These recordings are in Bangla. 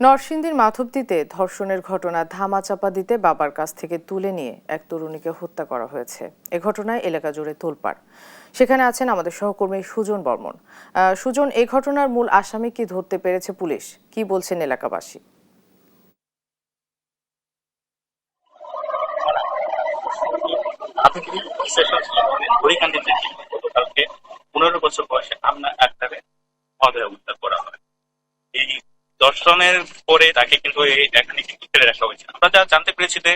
নরসিংদীর মাধবদীতে ধর্ষণের ঘটনা ধামাচাপা দিতে বাবার কাছ থেকে তুলে নিয়ে এক তরুণীকে হত্যা করা হয়েছে। এ ঘটনায় এলাকা জুড়ে তোলপাড়। সেখানে আছেন আমাদের সহকর্মী সুজন বর্মন। সুজন, এই ঘটনার মূল আসামি কি ধরতে পেরেছে পুলিশ? কি বলছেন এলাকাবাসী? গতকালকে 15 বছর বয়সে আমনা আক্তারে উদ্ধার করা হয়। এই দর্শনের পরে তাকে কিন্তু এখানে কিন্তু ফেলে রাখা হয়েছে। আমরা যা জানতে পেরেছি যে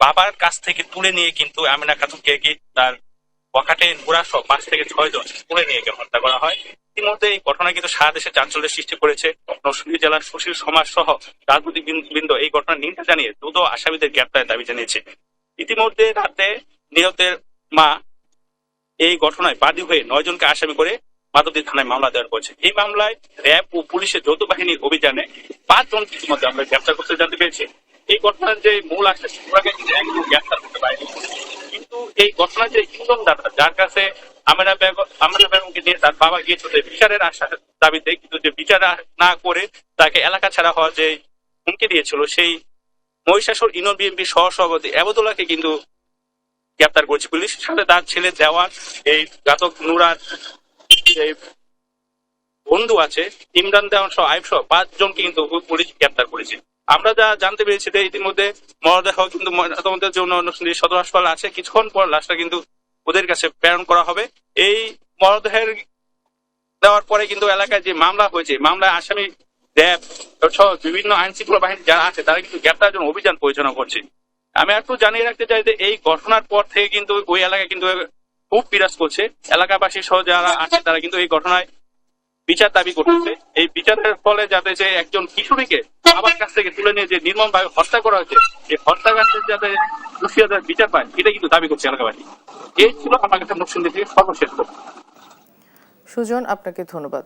বাবার কাছ থেকে তুলে নিয়ে কিন্তু আমিনা খাতুনকে তার পকেটে ঘোড়া সহ 5 থেকে 6 জন তুলে নিয়ে গিয়ে হত্যা করা হয়। ইতিমধ্যে এই ঘটনা কিন্তু সারা দেশে চাঞ্চল্যের সৃষ্টি করেছে। নরসিংদী জেলার সুশীল সমাজ সহ রাজনৈতিক বৃন্দ এই ঘটনার নিন্দা জানিয়ে দ্রুত আসামিদের গ্রেপ্তারের দাবি জানিয়েছে। ইতিমধ্যে রাতে নিহতের মা এই ঘটনায় বাদী হয়ে 9 জনকে আসামি করে মাধবদী থানায় মামলা দায়ের করেছে। এই মামলায় র্যাব ও পুলিশের যৌথ বাহিনীর অভিযানে 5 জনকে ইতিমধ্যে আমরা গ্রেপ্তার করতে জানতে পেরেছি। এই ঘটনার যে মূল আসামি কিন্তু একদম গ্রেপ্তার করতে পারেনি। কিন্তু এই ঘটনার যে ইন্ধনদাতা, যার কাছে আমেনা বেগমকে নিয়ে তার বাবা গিয়েছিল বিচারের আশার দাবিতে, কিন্তু যে বিচার না করে তাকে এলাকা ছাড়া হওয়ার যে হুমকি দিয়েছিল, সেই মহিষাসুর ইউনিয়ন বিএনপি সহসভাপতি এবদুল্লাহকে কিন্তু গ্রেপ্তার করেছে পুলিশ। সাথে তার ছেলে দেওয়ান, এই ঘাতক নুরার এই বন্ধু আছে ইমরান দেওয়ান সহ আইব সহ 5 জনকে কিন্তু পুলিশ গ্রেপ্তার করেছে। আমরা যা জানতে পেরেছি যে ইতিমধ্যে মরদেহ কিন্তু ময়নাতদন্তের জন্য সদর হাসপাতালে আছে। কিছুক্ষণ পর লাশটা কিন্তু ওদের কাছে প্রেরণ করা হবে। এই মরদেহের দেওয়ার পরে কিন্তু এলাকায় যে মামলা হয়েছে, মামলায় আসামি র্যাব সহ বিভিন্ন আইন শৃঙ্খলা বাহিনী যারা আছে তারা কিন্তু গ্রেপ্তারের জন্য অভিযান পরিচালনা করছে। আমি একটু জানিয়ে রাখতে চাই যে এই ঘটনার পর থেকে কিন্তু ওই এলাকায় কিন্তু খুব বিরাজ করছে। এলাকাবাসী সহ যারা আছে তারা কিন্তু এই ঘটনায় বিচার দাবি করতেছে। এই বিচারের ফলে যাতে যে একজন কিশোরীকে বাবার কাছ থেকে তুলে নিয়ে যে নির্মম ভাবে হত্যা করা হয়েছে, এই হত্যাকাণ্ডের যাতে দোষীরা বিচার পায়, এটা কিন্তু দাবি করছে এলাকাবাসী। এই ছিল আমার কাছে নরসিংদী থেকে সর্বশেষ। সুজন, আপনাকে ধন্যবাদ।